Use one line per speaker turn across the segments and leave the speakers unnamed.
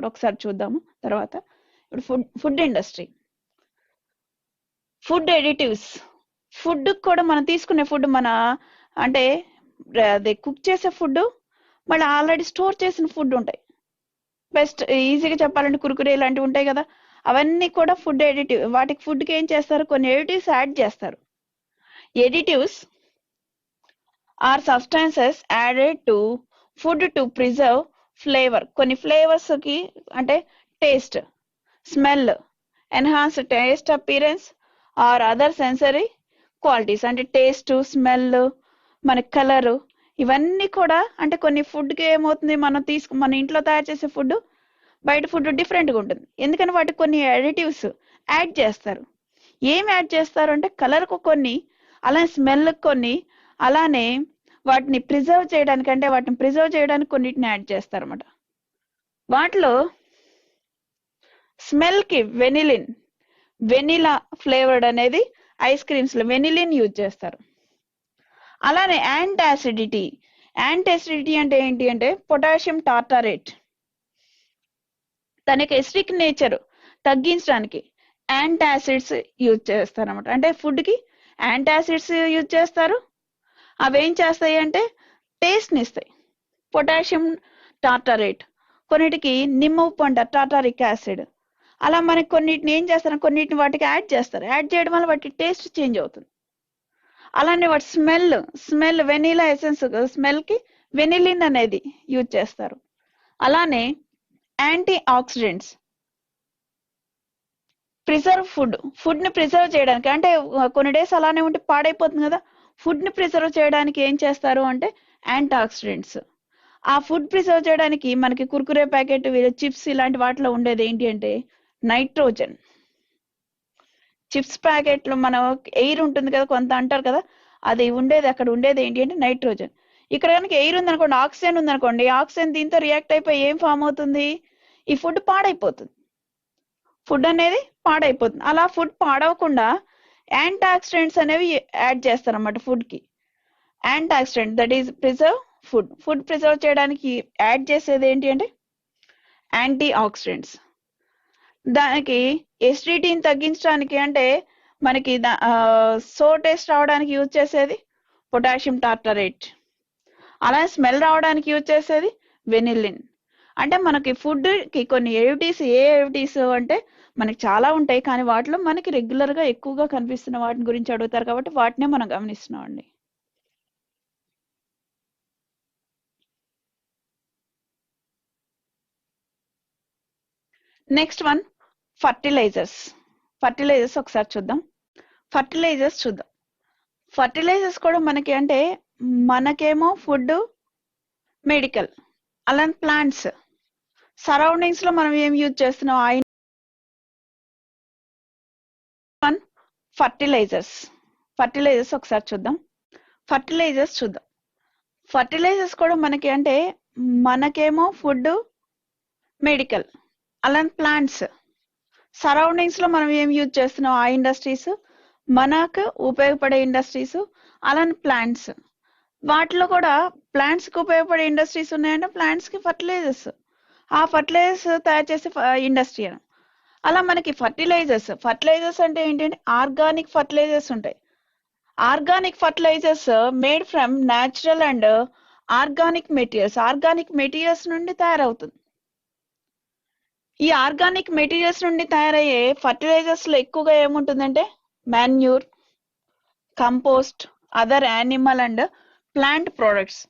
కూడా ఒకసారి చూద్దాము తర్వాత. ఇప్పుడు food industry, food additives. Food కూడా మనం తీసుకునే ఫుడ్ మన అంటే అదే కుక్ చేసే ఫుడ్, మళ్ళీ ఆల్రెడీ స్టోర్ చేసిన ఫుడ్ ఉంటాయి. బెస్ట్ ఈజీగా చెప్పాలంటే కురుకురే ఇలాంటివి ఉంటాయి కదా, అవన్నీ కూడా ఫుడ్ ఎడిటివ్. వాటికి ఫుడ్కి ఏం చేస్తారు, కొన్ని ఎడిటివ్స్ యాడ్ చేస్తారు. Additives are substances added to food to preserve flavour. కొన్ని ఫ్లేవర్స్ కి అంటే taste, smell, enhance taste appearance or other sensory qualities. అంటే టేస్ట్, స్మెల్, మన కలర్, ఇవన్నీ కూడా అంటే కొన్ని ఫుడ్కి ఏమవుతుంది, మన ఇంట్లో తయారు చేసే ఫుడ్ బయట ఫుడ్ డిఫరెంట్గా ఉంటుంది. ఎందుకని వాటికి కొన్ని అడిటివ్స్ యాడ్ చేస్తారు. ఏం యాడ్ చేస్తారు అంటే కలర్కు కొన్ని, అలానే స్మెల్కి కొన్ని, అలానే వాటిని ప్రిజర్వ్ చేయడానికి అంటే వాటిని ప్రిజర్వ్ చేయడానికి కొన్నిటిని యాడ్ చేస్తారు అన్నమాట. వాటిలో స్మెల్కి వెనిలా ఫ్లేవర్డ్ అనేది ఐస్ క్రీమ్స్ లో వెనిలిన్ యూజ్ చేస్తారు. అలానే యాంటాసిడిటీ అంటే ఏంటి అంటే పొటాషియం టార్టారేట్. తనకి ఎసిడిక్ నేచర్ తగ్గించడానికి యాంటాసిడ్స్ యూజ్ చేస్తారు అనమాట. అంటే ఫుడ్ కి యాంటాసిడ్స్ యూజ్ చేస్తారు. అవి ఏం చేస్తాయి అంటే టేస్ట్ని ఇస్తాయి. పొటాషియం టార్టారేట్, కొన్నిటికి నిమ్మ ఉప్పు అంటారు, టార్టారిక్ యాసిడ్. అలా మనకి కొన్నిటిని ఏం చేస్తారు, కొన్నిటిని వాటికి యాడ్ చేస్తారు. యాడ్ చేయడం వల్ల వాటి టేస్ట్ చేంజ్ అవుతుంది. అలానే వాటి స్మెల్ వెనిలా ఎసెన్స్ స్మెల్కి వెనిలిన్ అనేది యూజ్ చేస్తారు. అలానే యాంటీ ఆక్సిడెంట్స్, ప్రిజర్వ్ ఫుడ్ని ప్రిజర్వ్ చేయడానికి అంటే కొన్ని డేస్ అలానే ఉంటే పాడైపోతుంది కదా, ఫుడ్ని ప్రిజర్వ్ చేయడానికి ఏం చేస్తారు అంటే యాంటీ ఆక్సిడెంట్స్. ఆ ఫుడ్ ప్రిజర్వ్ చేయడానికి మనకి కుర్కురే ప్యాకెట్, చిప్స్ ఇలాంటి వాటిలో ఉండేది ఏంటి అంటే నైట్రోజన్. చిప్స్ ప్యాకెట్లు మనం ఎయిర్ ఉంటుంది కదా కొంత అంటారు కదా, అది ఉండేది అక్కడ ఉండేది ఏంటి అంటే నైట్రోజన్. ఇక్కడ కనుక ఎయిర్ ఉందనుకోండి, ఆక్సిజన్ ఉందనుకోండి, ఆక్సిజన్ దీంతో రియాక్ట్ అయిపోయి ఏం ఫామ్ అవుతుంది, ఈ ఫుడ్ పాడైపోతుంది. ఫుడ్ అనేది పాడైపోతుంది. అలా ఫుడ్ పాడవకుండా యాంటీ ఆక్సిడెంట్స్ అనేవి యాడ్ చేస్తారు అన్నమాట ఫుడ్కి. Anti oxidant that is preserve food preserve చేయడానికి యాడ్ చేసేది ఏంటి అంటే యాంటీ ఆక్సిడెంట్స్. దానికి ఎసిడిటీని తగ్గించడానికి అంటే మనకి సో టేస్ట్ రావడానికి యూజ్ చేసేది పొటాషియం టార్టారేట్. అలా స్మెల్ రావడానికి యూజ్ చేసేది వెనిలిన్. అంటే మనకి ఫుడ్కి కొన్ని ఎవిటీస్ అంటే మనకి చాలా ఉంటాయి, కానీ వాటిలో మనకి రెగ్యులర్గా ఎక్కువగా కనిపిస్తున్న వాటిని గురించి అడుగుతారు కాబట్టి వాటినే మనం గమనిస్తున్నాం అండి. నెక్స్ట్ వన్ ఫర్టిలైజర్స్ ఒకసారి చూద్దాం. ఫర్టిలైజర్స్ కూడా మనకి అంటే మనకేమో ఫుడ్, మెడికల్, అలానే ప్లాంట్స్, సరౌండింగ్స్ లో మనం ఏం యూజ్ చేస్తున్నాం. ఫర్టిలైజర్స్ ఒకసారి చూద్దాం. ఫర్టిలైజర్స్ కూడా మనకి అంటే మనకేమో ఫుడ్, మెడికల్, అలానే ప్లాంట్స్, సరౌండింగ్స్ లో మనం ఏం యూజ్ చేస్తున్నాం. ఆ ఇండస్ట్రీస్, మనకు ఉపయోగపడే ఇండస్ట్రీస్, అలానే ప్లాంట్స్. వాటిలో కూడా ప్లాంట్స్ కి ఉపయోగపడే ఇండస్ట్రీస్ ఉన్నాయంటే ప్లాంట్స్ కి ఫర్టిలైజర్స్, ఆ ఫర్టిలైజర్స్ తయారు చేసే ఇండస్ట్రీ అని. అలా మనకి ఫర్టిలైజర్స్ అంటే ఏంటంటే ఆర్గానిక్ ఫర్టిలైజర్స్ ఉంటాయి. Organic fertilizers made from natural and organic materials నుండి తయారవుతుంది. ఈ ఆర్గానిక్ మెటీరియల్స్ నుండి తయారయ్యే ఫర్టిలైజర్స్ లో ఎక్కువగా ఏముంటుందంటే manure, compost, other animal and plant products.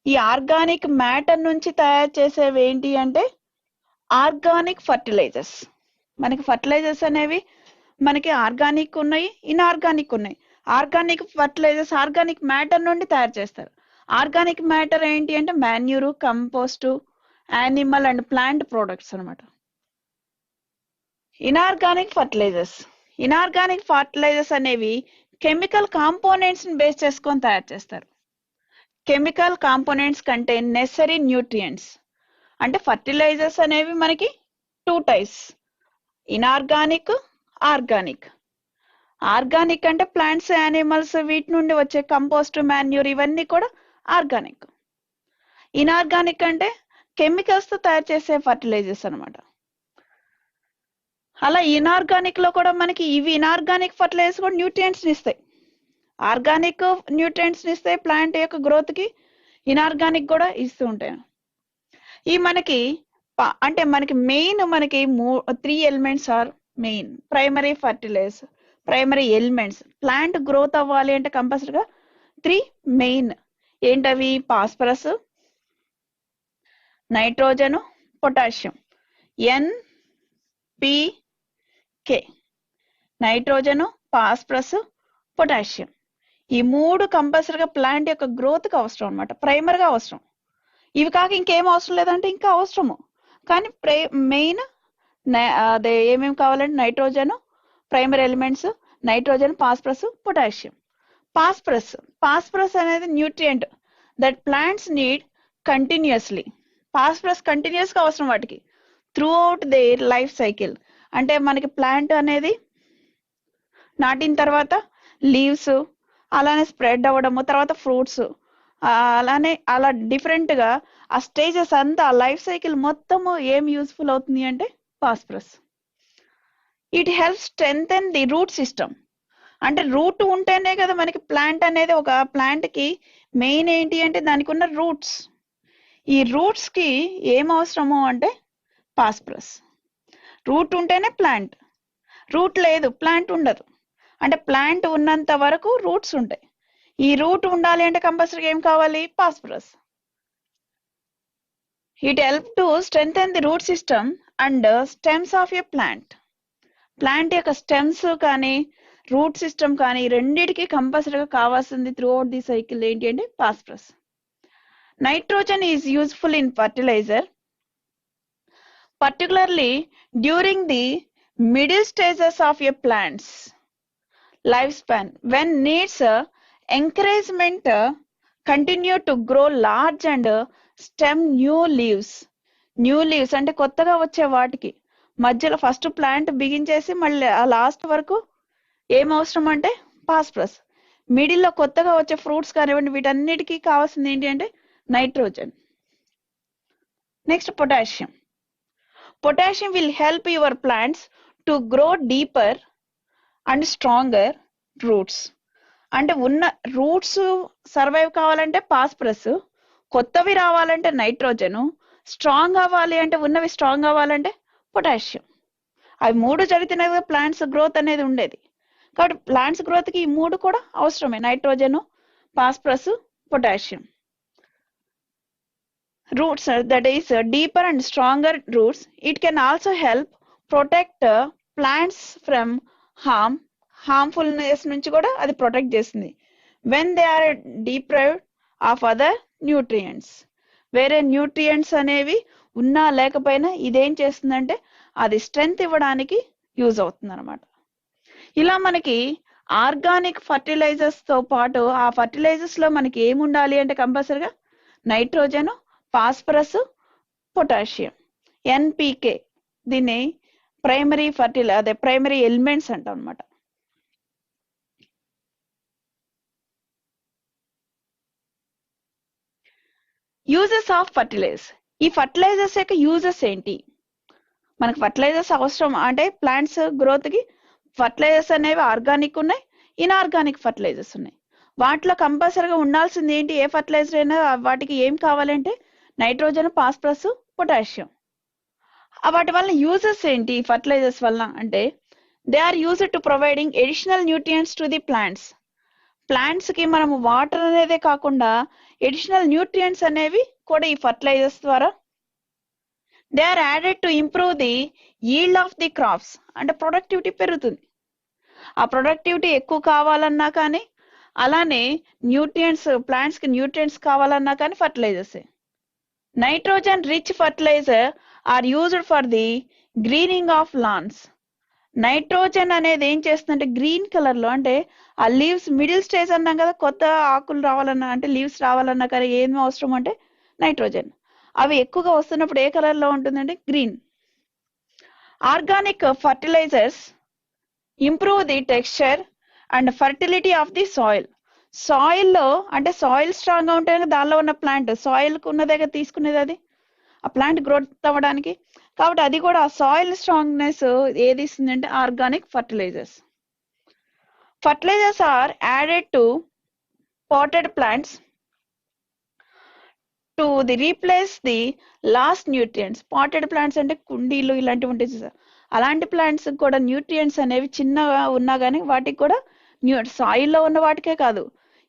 ఈ ఆర్గానిక్ మ్యాటర్ నుంచి తయారు చేసేవి ఏంటి అంటే ఆర్గానిక్ ఫర్టిలైజర్స్. మనకి ఫర్టిలైజర్స్ అనేవి మనకి ఆర్గానిక్ ఉన్నాయి, ఇన్ఆర్గానిక్ ఉన్నాయి. ఆర్గానిక్ ఫర్టిలైజర్స్ ఆర్గానిక్ మ్యాటర్ నుండి తయారు చేస్తారు. ఆర్గానిక్ మ్యాటర్ ఏంటి అంటే manure, compost, animal and plant products అనమాట. ఇన్ఆర్గానిక్ ఫర్టిలైజర్స్ అనేవి కెమికల్ కాంపోనెంట్స్ ని బేస్ చేసుకొని తయారు చేస్తారు. కెమికల్ కాంపోనెంట్స్ కంటే నెసరీ న్యూట్రియంట్స్. అంటే ఫర్టిలైజర్స్ అనేవి మనకి 2 టైప్స్, ఇన్ఆర్గానిక్, ఆర్గానిక్. ఆర్గానిక్ అంటే ప్లాంట్స్, యానిమల్స్ వీటి నుండి వచ్చే కంపోస్ట్, మాన్యూర్ ఇవన్నీ కూడా ఆర్గానిక్. ఇన్ఆర్గానిక్ అంటే కెమికల్స్ తో తయారు చేసే ఫర్టిలైజర్స్ అన్నమాట. అలా ఇనార్గానిక్ లో కూడా మనకి ఇవి ఇనార్గానిక్ ఫర్టిలైజర్స్ కూడా న్యూట్రియంట్స్ ఇస్తాయి. ఆర్గానిక్ న్యూట్రియంట్స్ ఇస్తాయి ప్లాంట్ యొక్క గ్రోత్ కి, ఇనార్గానిక్ కూడా ఇస్తూ ఉంటాయి. ఈ మనకి అంటే మనకి మెయిన్ మనకి 3 elements are main primary fertilizers, primary elements. Plant growth అవ్వాలి అంటే కంపల్సరీగా 3 మెయిన్ ఏంటవి? Phosphorus, nitrogen, potassium. NPK, nitrogen, phosphorus, potassium. ఈ 3 కంపల్సరీగా ప్లాంట్ యొక్క గ్రోత్ కి అవసరం అనమాట, ప్రైమర్ గా అవసరం. ఇవి కాక ఇంకేం అవసరం లేదంటే ఇంకా అవసరము, కానీ మెయిన్ అదే ఏమేమి కావాలంటే nitrogen, primary elements nitrogen, phosphorus, potassium. Phosphorus అనేది nutrient that plants need continuously. Phosphorus continuous గా అవసరం వాటికి throughout their life cycle. అంటే మనకి ప్లాంట్ అనేది నాటిన తర్వాత లీవ్స్ అలానే స్ప్రెడ్ అవ్వడము, తర్వాత ఫ్రూట్స్, అలానే అలా డిఫరెంట్ గా ఆ స్టేజెస్ అంతా లైఫ్ సైకిల్ మొత్తము ఏం యూస్ఫుల్ అవుతుంది అంటే phosphorus. It help strengthen the root system. అంటే రూట్ ఉంటేనే కదా మనకి ప్లాంట్ అనేది, ఒక ప్లాంట్ కి మెయిన్ ఏంటి అంటే దానికి ఉన్న రూట్స్. ఈ రూట్స్ కి ఏం అవసరము అంటే ఫాస్ఫరస్. రూట్ ఉంటేనే ప్లాంట్, రూట్ లేదు ప్లాంట్ ఉండదు. అంటే ప్లాంట్ ఉన్నంత వరకు రూట్స్ ఉంటాయి. ఈ రూట్ ఉండాలి అంటే కంపల్సరీగా ఏం కావాలి? Phosphorus. It help to strengthen the root system and stems of a plant. Plant యొక్క స్టెమ్స్ కానీ రూట్ సిస్టమ్ కానీ రెండిటికి కంపల్సరీగా కావాల్సింది త్రూ అవుట్ ది సైకిల్ ఏంటి అంటే phosphorus. Nitrogen is useful in fertilizer, particularly during the middle stages of a plant's lifespan, when needs encouragement continue to grow large and stem new leaves. New leaves అంటే కొత్తగా వచ్చే వాటికి మధ్యలో first plant బిగించేసి మళ్ళీ ఆ last వరకు ఏం అవసరం అంటే ఫాస్ఫరస్. మిడిల్లో కొత్తగా వచ్చే ఫ్రూట్స్ కానివ్వండి వీటన్నిటికీ కావాల్సింది ఏంటి అంటే nitrogen. Next potassium. Potassium will help your plants to grow deeper and stronger roots. అంటే ఉన్న రూట్స్ సర్వైవ్ కావాలంటే ఫాస్ఫరస్, కొత్తవి రావాలంటే నైట్రోజన్, స్ట్రాంగ్ అవ్వాలి అంటే ఉన్నవి స్ట్రాంగ్ అవ్వాలంటే పొటాషియం. అవి 3 జరిగితేనే కదా ప్లాంట్స్ గ్రోత్ అనేది ఉండేది. కాబట్టి ప్లాంట్స్ గ్రోత్ కి ఈ 3 కూడా అవసరమే, nitrogen, phosphorus, potassium. Roots, that is deeper and stronger roots. It can also help protect plants from harmfulness నుంచి కూడా అది ప్రొటెక్ట్ చేస్తుంది. when they are deprived of other nutrients. వేరే న్యూట్రియంట్స్ అనేవి ఉన్నా లేకపోయినా ఇదేం చేస్తుందంటే అది స్ట్రెంగ్త్ ఇవ్వడానికి యూజ్ అవుతుంది అనమాట. ఇలా మనకి ఆర్గానిక్ ఫర్టిలైజర్స్ తో పాటు ఆ ఫర్టిలైజర్స్ లో మనకి ఏమి ఉండాలి అంటే కంపల్సరిగా నైట్రోజన్, ఫాస్ఫరస్, పొటాషియం, NPK. దీన్ని ప్రైమరీ ఎలిమెంట్స్ అంటాం అనమాట. Uses of fertilizers. ఈ ఫర్టిలైజర్స్ యొక్క యూజెస్ ఏంటి? మనకు ఫర్టిలైజర్స్ అవసరం అంటే ప్లాంట్స్ గ్రోత్ కి ఫర్టిలైజర్స్ అనేవి ఆర్గానిక్ ఉన్నాయి, ఇన్ఆర్గానిక్ ఫర్టిలైజర్స్ ఉన్నాయి. వాటిలో కంపల్సరీగా ఉండాల్సింది ఏంటి? ఏ ఫర్టిలైజర్ అయినా వాటికి ఏం కావాలంటే నైట్రోజన్, ఫాస్ఫరస్, పొటాషియం. వాటి వల్ల యూజెస్ ఏంటి ఫర్టిలైజర్స్ వల్ల అంటే they are used to providing additional nutrients to the plants. Plants కి మనము వాటర్ అనేదే కాకుండా ఎడిషనల్ న్యూట్రియంట్స్ అనేవి కూడా ఈ ఫర్టిలైజర్స్ ద్వారా they are added to improve the yield of the crops. అంటే ప్రొడక్టివిటీ పెరుగుతుంది. ఆ ప్రొడక్టివిటీ ఎక్కువ కావాలన్నా కానీ అలానే న్యూట్రియంట్స్ ప్లాంట్స్ కి న్యూట్రియంట్స్ కావాలన్నా కానీ ఫర్టిలైజర్సే. Nitrogen rich fertilizer are used for the greening of lawns. Nitrogen అనేది ఏం చేస్తుందంటే గ్రీన్ కలర్ లో, అంటే ఆ లీవ్స్ మిడిల్ స్టేజ్ అన్నాం కదా, కొత్త ఆకులు రావాలన్నా అంటే లీవ్స్ రావాలన్నా కానీ ఏం అవసరం అంటే నైట్రోజన్. అవి ఎక్కువగా వస్తున్నప్పుడు ఏ కలర్ లో ఉంటుందంటే green. Organic fertilizers improve the texture and fertility of the soil. సాయిల్లో అంటే సాయిల్ స్ట్రాంగ్ గా ఉంటేనే దానిలో ఉన్న ప్లాంట్ సాయిల్ కు ఉన్నదే తీసుకునేది అది. ఆ ప్లాంట్ గ్రోత్ అవ్వడానికి. కాబట్టి అది కూడా ఆ సాయిల్ స్ట్రాంగ్నెస్ ఏది ఇస్తుంది అంటే organic fertilizers. Fertilizers are added to potted plants to the replace the lost nutrients. Potted plants అంటే కుండీలు ఇలాంటివి ఉంటాయి చూసారు, అలాంటి ప్లాంట్స్ కూడా న్యూట్రియంట్స్ అనేవి చిన్నగా ఉన్నా కానీ వాటికి కూడా సాయిల్లో ఉన్న వాటికే కాదు,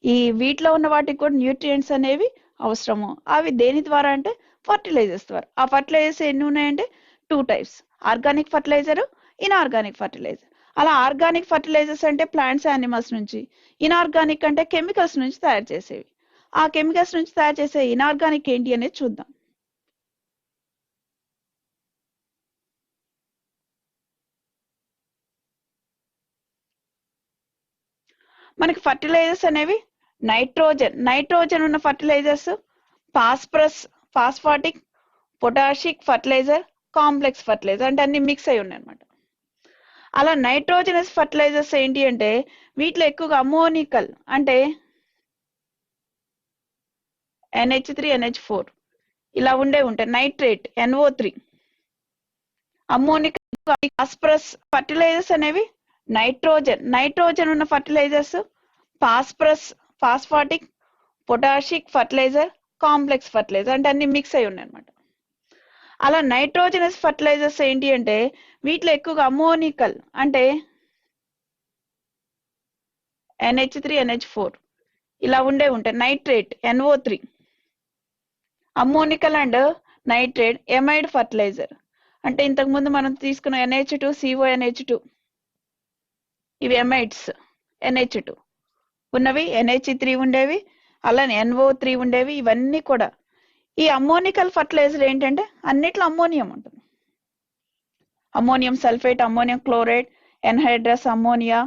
ఈ వీటిలో ఉన్న వాటికి కూడా న్యూట్రియంట్స్ అనేవి అవసరము. అవి దేని ద్వారా అంటే ఫర్టిలైజర్స్ ద్వారా. ఆ ఫర్టిలైజర్స్ ఎన్ని ఉన్నాయంటే 2 types, organic fertilizer, inorganic fertilizer. అలా ఆర్గానిక్ ఫర్టిలైజర్స్ అంటే ప్లాంట్స్ యానిమల్స్ నుంచి, ఇన్ఆర్గానిక్ అంటే కెమికల్స్ నుంచి తయారు చేసేవి. ఆ కెమికల్స్ నుంచి తయారు చేసే ఇన్ఆర్గానిక్ ఏంటి అనేది చూద్దాం. మనకి ఫర్టిలైజర్స్ అనేవి నైట్రోజన్ ఉన్న fertilizers, phosphorus, phosphatic, potassic fertilizer, complex fertilizer అంటే అన్ని మిక్స్ అయి ఉన్నాయి అనమాట. అలా నైట్రోజనస్ ఫర్టిలైజర్స్ ఏంటి అంటే వీటిలో ఎక్కువగా అమోనికల్ అంటే NH3 NH4 ఇలా ఉంటాయి. Nitrate NO3, ammoniacal, phosphorus fertilizers అనేవి నైట్రోజన్ ఉన్న fertilizers, phosphorus, phosphatic, potassic fertilizer, complex fertilizer అంటే అన్ని మిక్స్ అయి ఉన్నాయి అనమాట. అలా నైట్రోజనస్ ఫర్టిలైజర్స్ ఏంటి అంటే వీటిలో ఎక్కువగా అమోనికల్ అంటే NH3 NH4 ఇలా ఉంటాయి. Nitrate NO3, ammoniacal and nitrate amide fertilizer అంటే ఇంతకు ముందు మనం తీసుకున్న NH2 CONH2 ఇవి ఎమైడ్స్. NH2 ఉన్నవి, NH3 ఉండేవి, అలానే NO3 ఉండేవి. ఇవన్నీ కూడా ఈ అమోనికల్ ఫర్టిలైజర్ ఏంటంటే అన్నిట్లో అమ్మోనియం ఉంటుంది. Ammonium sulphate, ammonium chloride, anhydrous ammonia.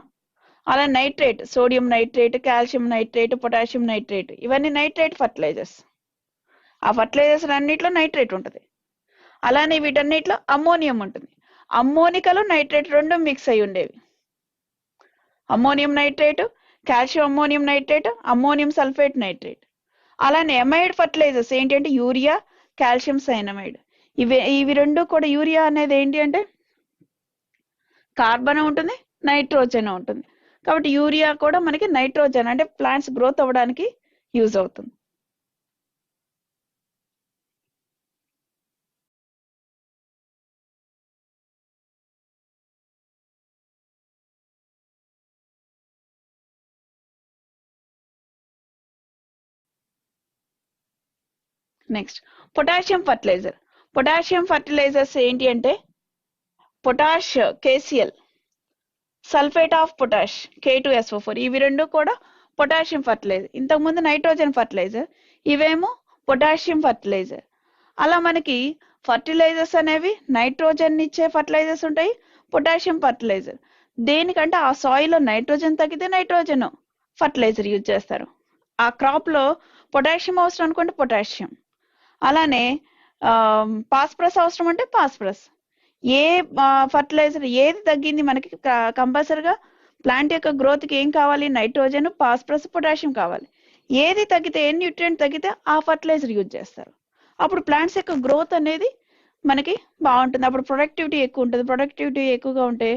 అలా nitrate, sodium nitrate, calcium nitrate, potassium nitrate ఇవన్నీ నైట్రేట్ ఫర్టిలైజర్స్. ఆ ఫర్టిలైజర్స్ అన్నిట్లో నైట్రేట్ ఉంటుంది. అలానే వీటన్నిటిలో అమ్మోనియం ఉంటుంది. అమ్మోనికలు నైట్రేట్ రెండు మిక్స్ అయి ఉండేవి. Ammonium nitrate, calcium ammonium nitrate, ammonium sulphate nitrate. అలానే ఎమైడ్ ఫర్టిలైజర్స్ ఏంటి అంటే యూరియా, కాల్షియం సైనమైడ్. ఇవి రెండు కూడా, యూరియా అనేది ఏంటి అంటే కార్బన్ ఉంటుంది, నైట్రోజన్ ఉంటుంది. కాబట్టి యూరియా కూడా మనకి నైట్రోజన్ అంటే ప్లాంట్స్ గ్రోత్ అవ్వడానికి యూజ్ అవుతుంది. Next potassium fertilizer. Potassium fertilizers ఏంటి అంటే potash, KCl, sulphate of potash, K2SO4 ఇవి రెండు కూడా పొటాషియం ఫర్టిలైజర్. ఇంతకుముందు నైట్రోజన్ ఫర్టిలైజర్, ఇవేమో పొటాషియం ఫర్టిలైజర్. అలా మనకి ఫర్టిలైజర్స్ అనేవి నైట్రోజన్ ఇచ్చే ఫర్టిలైజర్స్ ఉంటాయి, పొటాషియం ఫర్టిలైజర్. దేనికంటే ఆ సాయిల్లో నైట్రోజన్ తగ్గితే నైట్రోజన్ ఫర్టిలైజర్ యూజ్ చేస్తారు. ఆ క్రాప్ లో పొటాషియం అవసరం అనుకుంటే పొటాషియం, అలానే ఫాస్ఫరస్ అవసరం అంటే ఫాస్ఫరస్. ఏ ఫర్టిలైజర్ ఏది తగ్గింది మనకి కంపల్సరిగా ప్లాంట్ యొక్క గ్రోత్ కి ఏం కావాలి, నైట్రోజన్, ఫాస్ఫరస్, పొటాషియం కావాలి. ఏది తగ్గితే, ఏ న్యూట్రియంట్ తగ్గితే ఆ ఫర్టిలైజర్ యూజ్ చేస్తారు. అప్పుడు ప్లాంట్స్ యొక్క గ్రోత్ అనేది మనకి బాగుంటుంది. అప్పుడు ప్రొడక్టివిటీ ఎక్కువ ఉంటుంది. ప్రొడక్టివిటీ ఎక్కువగా ఉంటే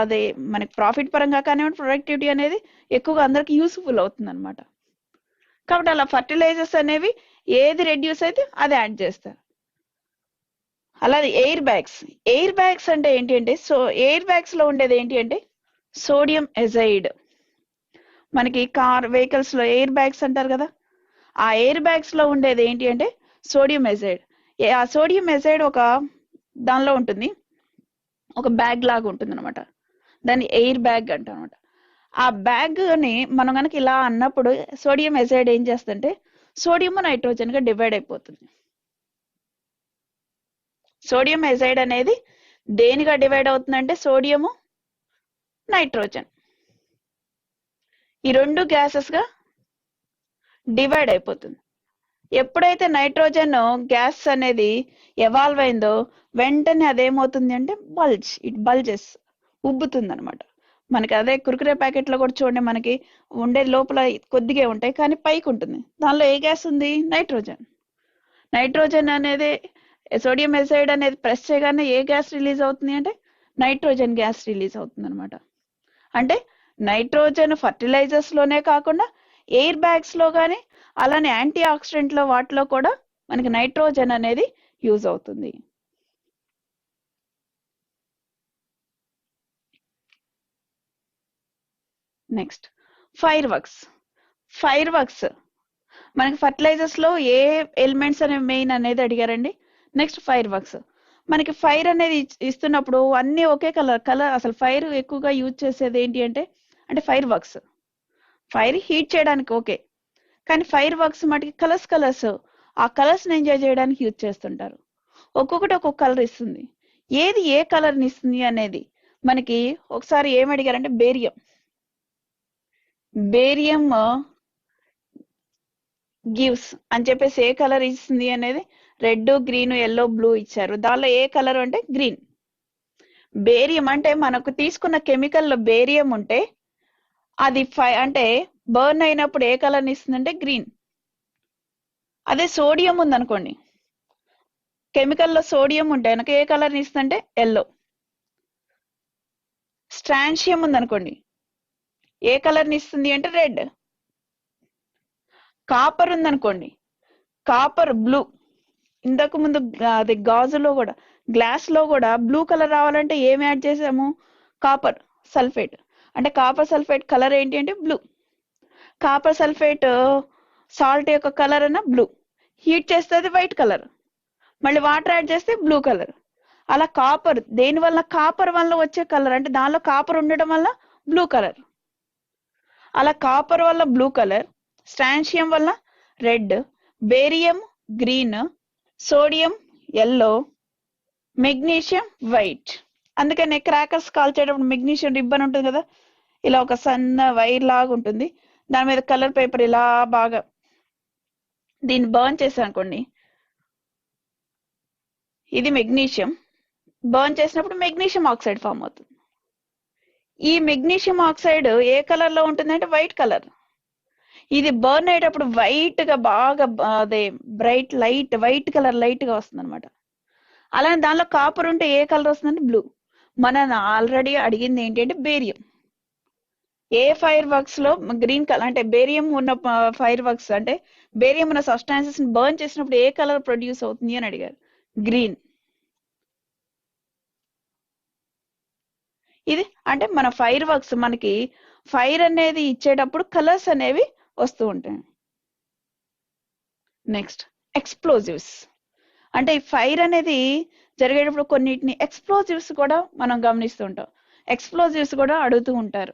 అది మనకి ప్రాఫిట్ పరంగా కానివ్వండి, ప్రొడక్టివిటీ అనేది ఎక్కువగా అందరికి యూస్ఫుల్ అవుతుంది అనమాట. కాబట్టి అలా ఫర్టిలైజర్స్ అనేవి ఏది రెడ్యూస్ అయితే అది యాడ్ చేస్తారు. అలాగే ఎయిర్ బ్యాగ్స్ అంటే ఏంటి అంటే ఎయిర్ బ్యాగ్స్ లో ఉండేది ఏంటి అంటే సోడియం ఎజైడ్. మనకి కార్ వెహికల్స్ లో ఎయిర్ బ్యాగ్స్ అంటారు కదా, ఆ ఎయిర్ బ్యాగ్స్ లో ఉండేది ఏంటి అంటే సోడియం ఎజైడ్. ఆ సోడియం ఎజైడ్ ఒక దానిలో ఉంటుంది, ఒక బ్యాగ్ లాగా ఉంటుంది అనమాట. దాన్ని ఎయిర్ బ్యాగ్ అంటాం అనమాట. ఆ బ్యాగ్ ని మనం కనుక ఇలా అన్నప్పుడు సోడియం ఎజైడ్ ఏం చేస్తుంటే సోడియం నైట్రోజన్ గా డివైడ్ అయిపోతుంది. సోడియం ఎజైడ్ అనేది దేనిగా డివైడ్ అవుతుందంటే సోడియము, నైట్రోజన్ ఈ రెండు గ్యాసెస్ గా డివైడ్ అయిపోతుంది. ఎప్పుడైతే నైట్రోజన్ గ్యాస్ అనేది ఎవాల్వ్ అయిందో వెంటనే అదేమవుతుంది అంటే బల్జెస్, ఉబ్బుతుంది అనమాట. మనకి అదే కుర్కురే ప్యాకెట్ లో కూడా చూడండి, మనకి ఉండే లోపల కొద్దిగా ఉంటాయి కానీ పైకి ఉంటుంది. దానిలో ఏ గ్యాస్ ఉంది, నైట్రోజన్. నైట్రోజన్ అనేది సోడియం ఎసైడ్ అనేది ప్రెస్ చేయగానే ఏ గ్యాస్ రిలీజ్ అవుతుంది అంటే నైట్రోజన్ గ్యాస్ రిలీజ్ అవుతుంది అనమాట. అంటే నైట్రోజన్ ఫర్టిలైజర్స్ లోనే కాకుండా ఎయిర్ బ్యాగ్స్ లో కానీ అలానే యాంటీ ఆక్సిడెంట్ లో వాటిలో కూడా మనకి నైట్రోజన్ అనేది యూజ్ అవుతుంది. నెక్స్ట్ ఫైర్ వర్క్స్ మనకి ఫర్టిలైజర్స్ లో ఏ ఎలిమెంట్స్ అనేవి మెయిన్ అనేది అడిగారండి. నెక్స్ట్ ఫైర్ వర్క్స్, మనకి ఫైర్ అనేది ఇస్తున్నప్పుడు అన్ని ఒకే కలర్ అసలు ఫైర్ ఎక్కువగా యూజ్ చేసేది ఏంటి అంటే ఫైర్ వర్క్స్. ఫైర్ హీట్ చేయడానికి ఓకే, కానీ ఫైర్ వర్క్స్ మటుకి కలర్స్ ఆ కలర్స్ ని ఎంజాయ్ చేయడానికి యూజ్ చేస్తుంటారు. ఒక్కొక్కటి ఒక్కొక్క కలర్ ఇస్తుంది. ఏది ఏ కలర్ ని ఇస్తుంది అనేది మనకి ఒకసారి ఏం అడిగారంటే బేరియం గివ్స్ అని చెప్పేసి ఏ కలర్ ఇస్తుంది అనేది రెడ్, గ్రీన్, ఎల్లో, బ్లూ ఇచ్చారు. దానిలో ఏ కలర్ అంటే గ్రీన్. బేరియం అంటే మనకు తీసుకున్న కెమికల్ లో బేరియం ఉంటే అది అంటే బర్న్ అయినప్పుడు ఏ కలర్ ని ఇస్తుంది అంటే గ్రీన్. అదే సోడియం ఉందనుకోండి, కెమికల్లో సోడియం ఉంటే కనుక ఏ కలర్ ని ఇస్తుంది అంటే ఎల్లో. స్ట్రాన్షియం ఉందనుకోండి, ఏ కలర్ ని ఇస్తుంది అంటే రెడ్. కాపర్ ఉందనుకోండి, కాపర్ బ్లూ. ఇంతకు ముందు అది గాజులో కూడా, గ్లాస్ లో కూడా బ్లూ కలర్ రావాలంటే ఏం యాడ్ చేసాము? Copper sulphate. అంటే కాపర్ సల్ఫేట్ కలర్ ఏంటి అంటే బ్లూ. కాపర్ సల్ఫేట్ సాల్ట్ యొక్క కలర్ అన్న బ్లూ. హీట్ చేస్తే అది వైట్ కలర్, మళ్ళీ వాటర్ యాడ్ చేస్తే బ్లూ కలర్. అలా కాపర్ దేని వల్ల? కాపర్ వల్ల వచ్చే కలర్, అంటే దానిలో కాపర్ ఉండడం వల్ల బ్లూ కలర్. అలా కాపర్ వల్ల బ్లూ కలర్, స్ట్రాన్షియం వల్ల red, barium green, sodium yellow, magnesium white. అందుకనే క్రాకర్స్ కాల్చేటప్పుడు మెగ్నీషియం రిబ్బన్ ఉంటుంది కదా, ఇలా ఒక సన్న వైర్ లాగా ఉంటుంది, దాని మీద కలర్ పేపర్ ఇలా బాగా దీన్ని బర్న్ చేసానుకోండి, ఇది మెగ్నీషియం. బర్న్ చేసినప్పుడు మెగ్నీషియం ఆక్సైడ్ ఫామ్ అవుతుంది. ఈ మెగ్నీషియం ఆక్సైడ్ ఏ కలర్ లో ఉంటుంది అంటే వైట్ కలర్. ఇది బర్న్ అయ్యేటప్పుడు వైట్ గా బాగా అదే bright light white colour light గా వస్తుంది అనమాట. అలానే దానిలో కాపర్ ఉంటే ఏ కలర్ వస్తుందంటే బ్లూ. మన ఆల్రెడీ అడిగింది ఏంటంటే బేరియం. ఏ ఫైర్ వర్క్స్ లో గ్రీన్ కలర్ అంటే బేరియం ఉన్న ఫైర్ వర్క్స్ అంటే బేరియం ఉన్న సబ్స్టాన్సెస్ ని బర్న్ చేసినప్పుడు ఏ కలర్ ప్రొడ్యూస్ అవుతుంది అని అడిగారు. గ్రీన్. ఇది అంటే మన ఫైర్ వర్క్స్, మనకి ఫైర్ అనేది ఇచ్చేటప్పుడు కలర్స్ అనేవి వస్తూ ఉంటాయి. నెక్స్ట్ ఎక్స్ప్లోజివ్స్, అంటే ఈ ఫైర్ అనేది జరిగేటప్పుడు కొన్నిటిని ఎక్స్ప్లోజివ్స్ కూడా మనం గమనిస్తూ ఉంటాం. ఎక్స్ప్లోజివ్స్ కూడా అడుగుతూ ఉంటారు.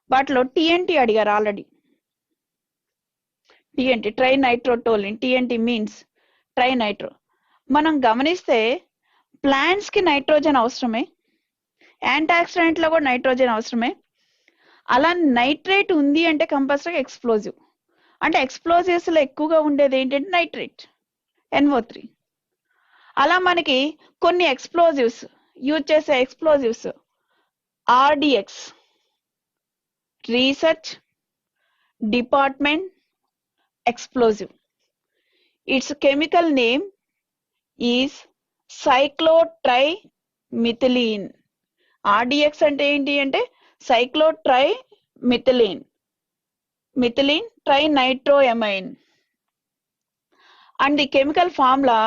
వాటిలో టిఎన్టీ అడిగారు already. TNT tri nitrotoluene. TNT means tri nitro. మనం గమనిస్తే ప్లాంట్స్ కి నైట్రోజన్ అవసరమే, యాంటాక్సిడెంట్ లో కూడా నైట్రోజన్ అవసరమే. అలా నైట్రేట్ ఉంది అంటే కంపల్సరీ ఎక్స్ప్లోజివ్. అంటే ఎక్స్ప్లోజివ్స్ లో ఎక్కువగా ఉండేది ఏంటంటే నైట్రేట్, NO3. అలా మనకి కొన్ని ఎక్స్ప్లోజివ్స్ యూజ్ చేసే explosives RDX, research department explosive. Its chemical name is cyclotrimethylene. RDX అంటే ఏంటి అంటే cyclotrimethylene, methylene trinitroamine. And the chemical formula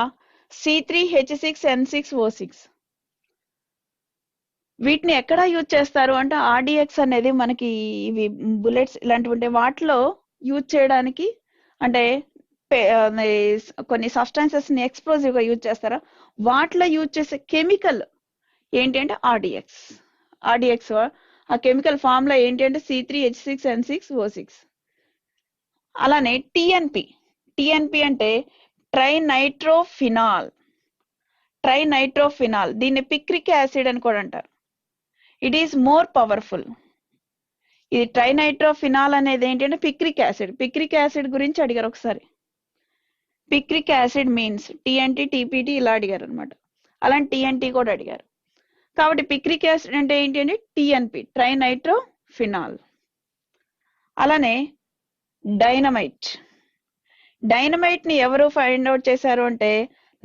C3H6N6O6. వీటిని ఎక్కడ యూజ్ చేస్తారు అంటే RDX అనేది మనకి ఇవి బుల్లెట్స్ ఇలాంటివి ఉంటే వాటిలో యూజ్ చేయడానికి, అంటే కొన్ని సబ్స్టాన్సెస్ ని ఎక్స్ప్లోజివ్ గా యూజ్ చేస్తారా, వాటిలో యూజ్ చేసే కెమికల్ ఏంటి అంటే RDX. ఆ కెమికల్ ఫార్ములా ఏంటి అంటే C3H6N6O6. అలానే TNP అంటే ట్రైనైట్రోఫినాల్. దీన్ని పిక్రిక్ యాసిడ్ అని కూడా అంటారు. It is more powerful. ఇది ట్రైనైట్రోఫినాల్ అనేది ఏంటంటే పిక్రిక్ యాసిడ్ గురించి అడిగారు ఒకసారి. Picric acid means TNT, TPT ఇలా అడిగారు అనమాట. అలాంటి TNT కూడా అడిగారు. కాబట్టి పిక్రిక్ యాసిడ్ అంటే ఏంటి అంటే TNP ట్రైనైట్రోఫినాల్. అలానే డైనమైట్ ని ఎవరు ఫైండ్ అవుట్ చేశారు అంటే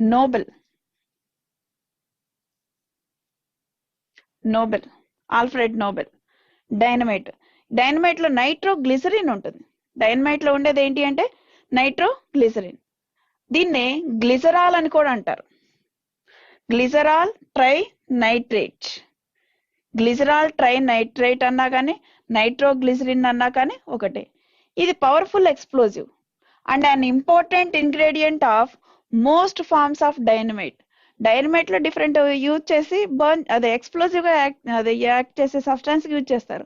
Nobel. Nobel, Alfred Nobel. Dynamite, dynamite లో నైట్రోగ్లిసరిన్ ఉంటుంది. డైనమైట్ లో ఉండేది ఏంటి అంటే నైట్రోగ్లిసరిన్. దీన్నే గ్లిజరాల్ అని కూడా అంటారు. Glycerol trinitrate, glycerol trinitrate అన్నా కానీ నైట్రోగ్లిసరిన్ అన్నా కానీ ఒకటే. ఇది powerful explosive and an important ingredient of most forms of dynamite. Dynamite లో డిఫరెంట్ యూజ్ చేసి బర్న్ అదే ఎక్స్ప్లోజివ్ గా యాక్ట్ చేసే సబ్స్టాన్స్ యూజ్ చేస్తారు.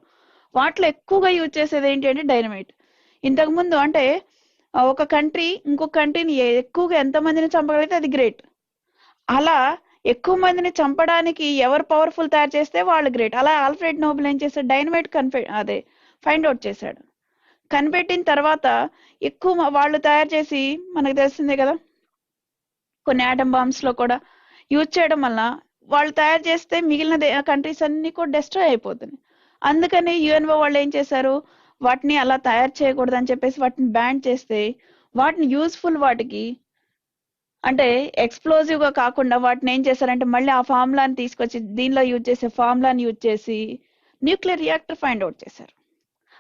వాటిలో ఎక్కువగా యూజ్ చేసేది ఏంటి అంటే డైనమైట్. ఇంతకు ముందు అంటే ఒక కంట్రీ ఇంకొక కంట్రీని ఎక్కువగా ఎంతమందిని చంపగలిగితే అది గ్రేట్. అలా ఎక్కువ మందిని చంపడానికి ఎవరు పవర్ఫుల్ తయారు చేస్తే వాళ్ళు గ్రేట్. అలా ఆల్ఫ్రెడ్ నోబెల్ ఏం చేశాడు, డైనమైట్ ఫైండ్ అవుట్ చేశాడు. కనిపెట్టిన తర్వాత ఎక్కువ వాళ్ళు తయారు చేసి, మనకు తెలిసిందే కదా, కొన్ని ఆటం బాంబ్స్ లో కూడా యూజ్ చేయడం వల్ల వాళ్ళు తయారు చేస్తే మిగిలిన కంట్రీస్ అన్ని కూడా డెస్ట్రాయ్ అయిపోతున్నాయి. అందుకని యుఎన్ఓ వాళ్ళు ఏం చేశారు, వాటిని అలా తయారు చేయకూడదు అని చెప్పేసి వాటిని బ్యాన్ చేస్తే, వాటిని యూస్ఫుల్ వాటికి అంటే ఎక్స్ప్లోజివ్ గా కాకుండా వాటిని ఏం చేశారంటే మళ్ళీ ఆ ఫార్ములాని తీసుకొచ్చి దీనిలో యూజ్ చేసే ఫార్ములాని యూజ్ చేసి న్యూక్లియర్ రియాక్టర్ ఫైండ్ అవుట్ చేశారు.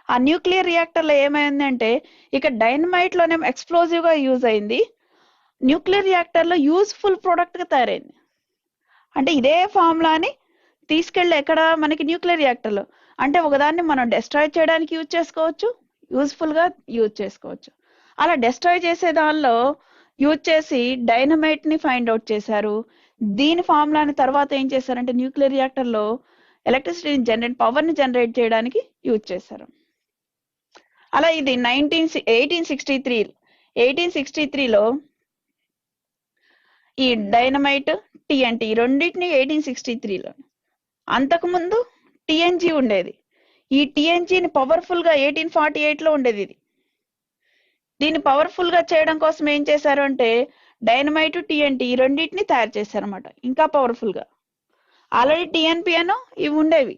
ఆ న్యూక్లియర్ రియాక్టర్ లో ఏమైందంటే ఇక డైనమైట్ లోనే ఎక్స్ప్లోజివ్ గా యూజ్ అయింది, న్యూక్లియర్ రియాక్టర్ లో యూస్ఫుల్ ప్రోడక్ట్ గా తయారైంది. అంటే ఇదే ఫార్ములాని తీసుకెళ్ళి ఎక్కడ మనకి న్యూక్లియర్ రియాక్టర్ లో, అంటే ఒకదాన్ని మనం డెస్ట్రాయ్ చేయడానికి యూజ్ చేసుకోవచ్చు, యూస్ఫుల్ గా యూజ్ చేసుకోవచ్చు. అలా డెస్ట్రాయ్ చేసే దానిలో యూజ్ చేసి డైనమైట్ ని ఫైండ్ అవుట్ చేశారు. దీని ఫార్ములాని తర్వాత ఏం చేశారంటే న్యూక్లియర్ రియాక్టర్ లో ఎలక్ట్రిసిటీని పవర్ ని జనరేట్ చేయడానికి యూజ్ చేశారు. అలా ఇది 1863లో ఈ డైనమైట్ టిఎన్టీ రెండింటిని 1863లో. అంతకుముందు టిఎన్జి ఉండేది. ఈ టిఎన్జిని పవర్ఫుల్ గా 1848లో ఉండేది. దీన్ని పవర్ఫుల్ గా చేయడం కోసం ఏం చేశారు అంటే డైనమైట్ టిఎన్టీ రెండింటిని తయారు చేశారన్నమాట, ఇంకా పవర్ఫుల్ గా. ఆల్రెడీ టిఎన్పిఎన్ ఇవి ఉండేవి,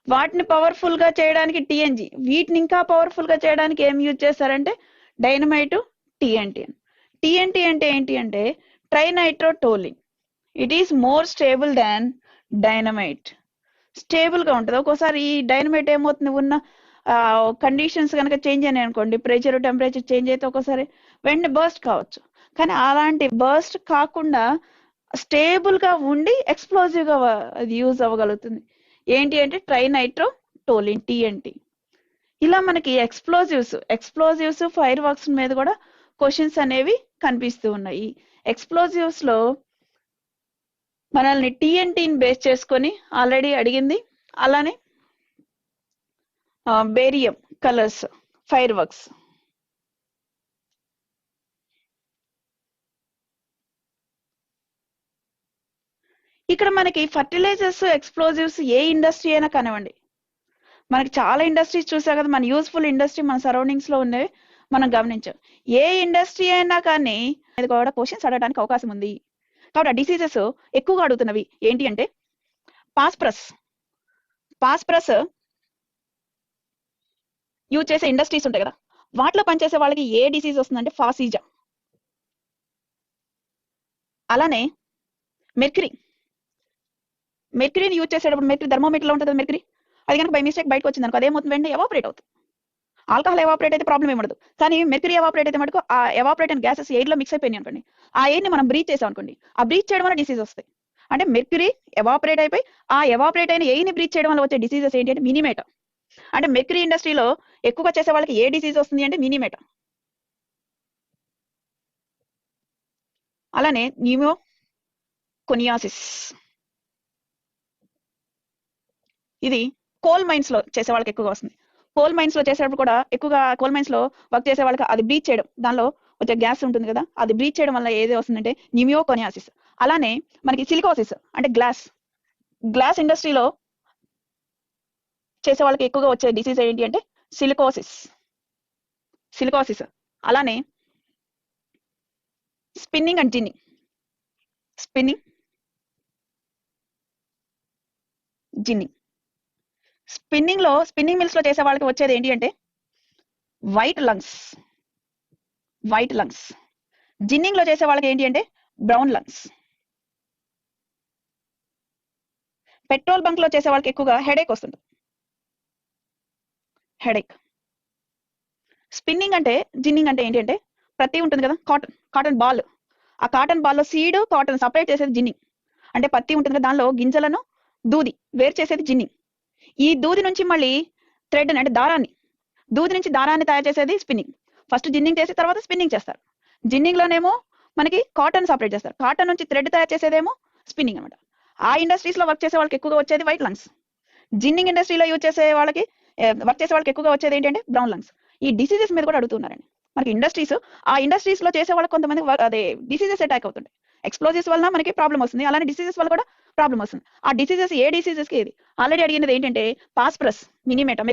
వాటిని పవర్ఫుల్ గా చేయడానికి టిఎన్జి, వీటిని ఇంకా పవర్ఫుల్ గా చేయడానికి ఏం యూజ్ చేశారంటే డైనమైట్ టిఎన్టీ. టిఎన్టీ అంటే ఏంటి అంటే trinitrotoluene. It is more stable than dynamite. Stable గా ఉంటుంది. ఒక్కోసారి ఈ డైనమైట్ ఏమవుతుంది, ఉన్న కండిషన్స్ కనుక చేంజ్ అయినాయి అనుకోండి, ప్రెషర్ టెంపరేచర్ చేంజ్ అయితే ఒక్కోసారి వెంటనే బర్స్ట్ కావచ్చు. కానీ అలాంటి బర్స్ట్ కాకుండా స్టేబుల్ గా ఉండి ఎక్స్ప్లోజివ్ గా అది యూజ్ అవ్వగలుగుతుంది. ఏంటి అంటే ట్రైనైట్రోటోలిన్ టిఎన్టీ. ఇలా మనకి ఎక్స్ప్లోజివ్స్ ఫైర్ వర్క్స్ మీద కూడా క్వశ్చన్స్ అనేవి కనిపిస్తూ ఉన్నాయి. ఎక్స్ప్లోజివ్స్ లో మనల్ని టిఎన్టీని బేస్ చేసుకొని ఆల్రెడీ అడిగింది. అలానే బేరియం కలర్స్ ఫైర్ వర్క్స్. ఇక్కడ మనకి ఫర్టిలైజర్స్, ఎక్స్ప్లోజివ్స్ ఏ ఇండస్ట్రీ అయినా కానివ్వండి, మనకి చాలా ఇండస్ట్రీస్ చూసా కదా, మన యూస్ఫుల్ ఇండస్ట్రీ మన సరౌండింగ్స్ లో ఉన్నవి మనం గమనించాం. ఏ ఇండస్ట్రీ అయినా కానీ ఇది కూడా క్వశ్చన్స్ అడగడానికి అవకాశం ఉంది. కాబట్టి ఆ డిసీజెస్ ఎక్కువగా అడుగుతున్నవి ఏంటి అంటే పాస్ప్రస్ యూజ్ చేసే ఇండస్ట్రీస్ ఉంటాయి కదా, వాటిలో పనిచేసే వాళ్ళకి ఏ డిసీజ్ వస్తుందంటే ఫాసిజా. అలానే మెర్క్యూరీని యూజ్ చేసేటప్పుడు మెర్క్యూరీ థర్మోమీటర్ లో ఉంటుంది మెర్క్యూరీ, అది కనుక బై మిస్టేక్ బయటకు వచ్చింది అనుకో అదేమవుతుంది, వెంటనే ఎవాపరేట్ అవుతుంది. ఆల్కహాల్ ఎవాపరేట్ అయితే ప్రాబ్లం ఏమడదు, కానీ మెర్క్యూరీ ఎవాపరేట్ అయితే మటుకు ఆ ఎవాపరేట్ అయిన గ్యాసెస్ ఎయిర్ లో మిక్స్ అయిపోయినాయి అనుకోండి, ఆ ఎయిర్ ని మనం బ్రీత్ చేసాం అనుకోండి, ఆ బ్రీత్ చేయడం వల్ల డిసీజ్ వస్తాయి. అంటే మెర్క్యూరీ ఎవాపరేట్ అయిపోయి ఆ ఎవాపరేట్ అయిన ఎయిర్ ని బ్రీత్ చేయడం వల్ల వచ్చే డిసీజెస్ ఏంటి అంటే మినిమేటా. అంటే మెర్క్యూరీ ఇండస్ట్రీలో ఎక్కువగా చేసే వాళ్ళకి ఏ డిసీజ్ వస్తుంది అంటే మినిమేటా. అలానే న్యూమోకోనియాసిస్, ఇది కోల్ మైన్స్ లో చేసే వాళ్ళకి ఎక్కువగా వస్తుంది. కోల్ మైన్స్ లో చేసేటప్పుడు కూడా ఎక్కువగా కోల్ మైన్స్ లో వర్క్ చేసే వాళ్ళకి అది బ్రీత్ చేయడం, దానిలో వచ్చే గ్యాస్ ఉంటుంది కదా, అది బ్రీత్ చేయడం వల్ల ఏది వస్తుందంటే న్యూమోకోనియాసిస్. అలానే మనకి సిలికోసిస్ అంటే గ్లాస్ ఇండస్ట్రీలో చేసే వాళ్ళకి ఎక్కువగా వచ్చే డిసీజ్ ఏంటి అంటే సిలికోసిస్. అలానే spinning and ginning spinning mills లో చేసే వాళ్ళకి వచ్చేది ఏంటి అంటే వైట్ లంగ్స్. జిన్నింగ్ లో చేసే వాళ్ళకి ఏంటి అంటే బ్రౌన్ లంగ్స్. పెట్రోల్ బంక్ లో చేసే వాళ్ళకి ఎక్కువగా హెడేక్ వస్తుంది. హెడేక్. స్పిన్నింగ్ అంటే జిన్నింగ్ అంటే ఏంటి అంటే ప్రతి ఉంటుంది కదా, కాటన్ బాల్. ఆ కాటన్ బాల్లో సీడ్ కాటన్ సపరేట్ చేసేది జిన్నింగ్. అంటే పత్తి ఉంటుంది కదా, దానిలో గింజలను దూది వేరు చేసేది జిన్నింగ్. ఈ దూది నుంచి మళ్ళీ థ్రెడ్ అంటే దూది నుంచి దారాన్ని తయారు చేసేది స్పిన్నింగ్. ఫస్ట్ జిన్నింగ్ చేసి తర్వాత స్పిన్నింగ్ చేస్తారు. జిన్నింగ్ లోనేమో మనకి కాటన్ సపరేట్ చేస్తారు. కాటన్ నుంచి థ్రెడ్ తయారు చేసేదేమో స్పిన్నింగ్ అనమాట. ఆ ఇండస్ట్రీస్ లో వర్క్ చేసే వాళ్ళకి ఎక్కువగా వచ్చేది వైట్ లంగ్స్. జిన్నింగ్ ఇండస్ట్రీలో యూజ్ చేసే వాళ్ళకి వర్క్ చేసే వాళ్ళకి ఎక్కువగా వచ్చేది ఏంటంటే బ్రౌన్ లంగ్స్. ఈ డిసీజెస్ మీద కూడా అడుగుతున్నారండి మనకి. ఆ ఇండస్ట్రీస్ లో చేసే వాళ్ళకి కొంతమంది అదే డిసీజెస్ అటాక్ అవుతుంటాయి. ఎక్స్ప్లోజివ్స్ వల్ల మనకి ప్రాబ్లం వస్తుంది, అలానే డిసీజెస్ వల్ల కూడా ప్రాబ్లం వస్తుంది. ఆ డిసీజెస్ ఏ డిసీజెస్ కి ఏది ఆల్రెడీ అడిగినది ఏంటంటే పాస్ప్రస్, మినిమేటా,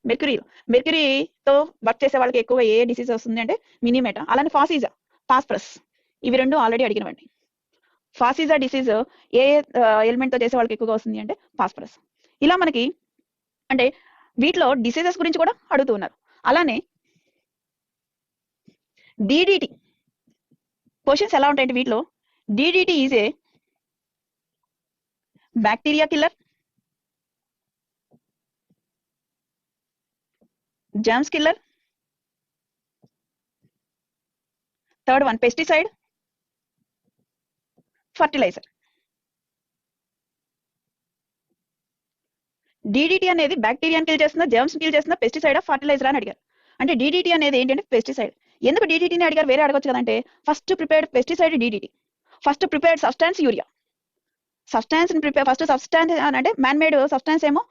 మెర్క్యూరీతో వర్క్ చేసే వాళ్ళకి ఎక్కువ ఏ డిసీజ్ వస్తుంది అంటే మినిమేటా, అలానే ఫాసిజా, పాస్ప్రస్, ఇవి రెండు ఆల్రెడీ అడిగినవండి. ఫాసిజా డిసీజ్ ఏ ఎలిమెంట్ తో చేసే వాళ్ళకి ఎక్కువగా వస్తుంది అంటే పాస్పరస్. ఇలా మనకి అంటే వీటిలో డిసీజెస్ గురించి కూడా అడుగుతూ ఉన్నారు. అలానే డిడిటి క్వశ్చన్స్ ఎలా ఉంటాయంటే వీటిలో DDT is a bacteria killer, germs killer, third one pesticide, fertilizer. DDT అనేది బ్యాక్టీరియాని కిల్ చేస్తుందా, జర్మ్స్ కిల్ చేస్తుందా, పెస్టిసైడ్, ఫర్టిలైజర్ అని అడిగారు. అంటే డిడిటి అనేది ఏంటంటే పెస్టిసైడ్. ఎందుకు డిడిటిని అడిగారు, వేరే అడగొచ్చు కదంటే first prepared pesticide DDT, first prepared substance urea. Substance first substance అంటే మ్యాన్ మేడ్ సబ్స్టాన్స్ ఏమో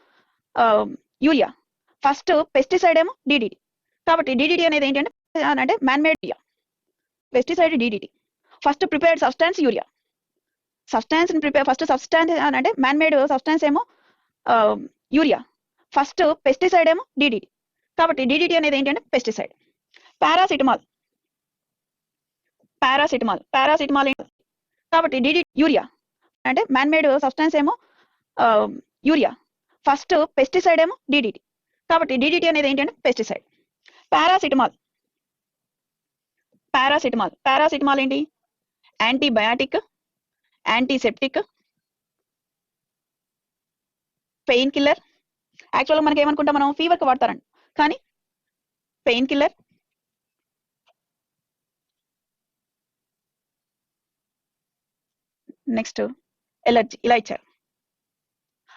యూరియా, ఫస్ట్ పెస్టిసైడ్ ఏమో డిడిటి. కాబట్టి డిడిటి అనేది ఏంటంటే అంటే man made urea, pesticide DDT, first prepared substance urea. Substance first substance అంటే man made substance ఏమో urea, first pesticide ఏమో డిడిటి. కాబట్టి డిడిటి అనేది ఏంటంటే పెస్టిసైడ్. పారాసిటమాల్ కాబట్టి డిడిటి యూరియా అంటే మ్యాన్ మేడ్ సబ్స్టాన్స్ ఏమో యూరియా, ఫస్ట్ పెస్టిసైడ్ ఏమో డిడిటి. కాబట్టి డిడిటి అనేది ఏంటంటే పెస్టిసైడ్. పారాసిటమాల్ ఏంటి, యాంటీబయాటిక్, యాంటీసెప్టిక్, పెయిన్ కిల్లర్. యాక్చువల్గా మనకి ఏమనుకుంటాం, మనం ఫీవర్కి వాడతారండి, కానీ పెయిన్ కిల్లర్, నెక్స్ట్ ఎలర్జీ, ఇలా ఇచ్చారు.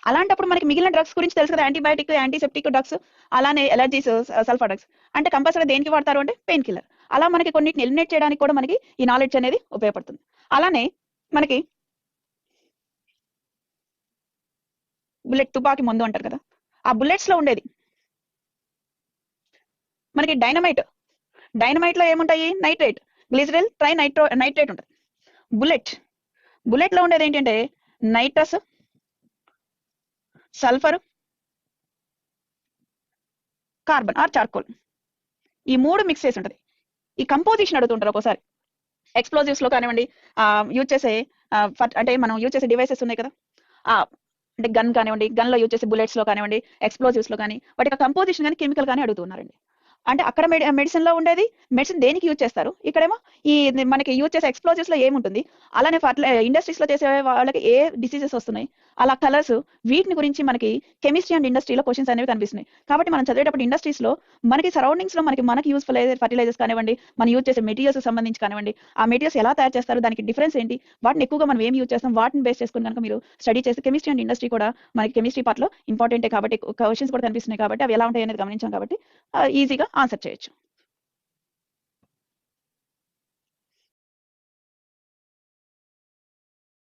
అలాంటప్పుడు మనకి మిగిలిన డ్రగ్స్ గురించి తెలుసు కదా, యాంటీబయాటిక్, యాంటీసెప్టిక్ డ్రగ్స్, అలానే ఎలర్జీస్, సల్ఫర్ డ్రగ్స్. అంటే కంపల్సరీ దేనికి వాడతారు అంటే పెయిన్ కిల్లర్. అలా మనకి కొన్నిటిని ఎలిమినేట్ చేయడానికి కూడా మనకి ఈ నాలెడ్జ్ అనేది ఉపయోగపడుతుంది. అలానే మనకి బుల్లెట్, తుపాకి మందు అంటారు కదా, ఆ బుల్లెట్స్ లో ఉండేది మనకి డైనమైట్ లో ఏముంటాయి, నైట్రేట్, గ్లిజరైల్, నైట్రేట్ ఉంటుంది. బుల్లెట్ లో ఉండేది ఏంటంటే nitrous, sulphur, carbon or charcoal, ఈ మూడు మిక్స్ చేసి ఉంటుంది. ఈ కంపోజిషన్ అడుగుతుంటారు ఒక్కోసారి ఎక్స్ప్లోజివ్స్ లో కానివ్వండి, యూజ్ చేసే అంటే మనం యూజ్ చేసే డివైసెస్ ఉన్నాయి కదా, అంటే గన్ కానివ్వండి, గన్ లో యూజ్ చేసే బుల్లెట్స్ లో కానివ్వండి, ఎక్స్ప్లోజివ్స్ లో కానీ, వాటి కంపోజిషన్ కానీ కెమికల్ కానీ అడుగుతున్నారండి. అంటే అక్కడ మెడిసిన్ లో ఉండేది మెడిసిన్ దేనికి యూజ్ చేస్తారు, ఇక్కడేమో ఈ మనకి యూజ్ చేసే ఎక్స్ప్లోజివ్స్ లో ఏముంటుంది, అలానే ఇండస్ట్రీస్ లో చేసే వాళ్ళకి ఏ డిసీజెస్ వస్తున్నాయి, అలా కలర్స్, వీటిని గురించి మనకి కెమిస్ట్రీ అండ్ ఇండస్ట్రీలో క్వశ్చన్స్ అనేవి కనిపిస్తున్నాయి. కాబట్టి మనం చదివేటప్పుడు ఇండస్ట్రీస్ లో మనకి సరౌండింగ్స్ లో మనకి యూస్ఫుల్ అయ్యే ఫర్టిలైజర్స్ కానివ్వండి, మనం యూజ్ చేసే మెటీరియల్స్ సంబంధించి కానివ్వండి, ఆ మెటీరియల్స్ ఎలా తయారు చేస్తారు, దానికి డిఫరెన్స్ ఏంటి, వాటిని ఎక్కువగా మనం ఏం యూజ్ చేస్తాం, వాటిని బేస్ చేసుకుని కనుక మీరు స్టడీ చేస్తే కెమిస్ట్రీ అండ్ ఇండస్ట్రీ కూడా మనకి కెమిస్ట్రీ పార్ట్ లో ఇంపార్టెంటే కాబట్టి క్వశ్చన్స్ కూడా కనిపిస్తున్నాయి కాబట్టి అవి ఎలా ఉంటాయి అనేది గమనించాం కాబట్టి ఈజీగా ఆన్సర్ చేయొచ్చు.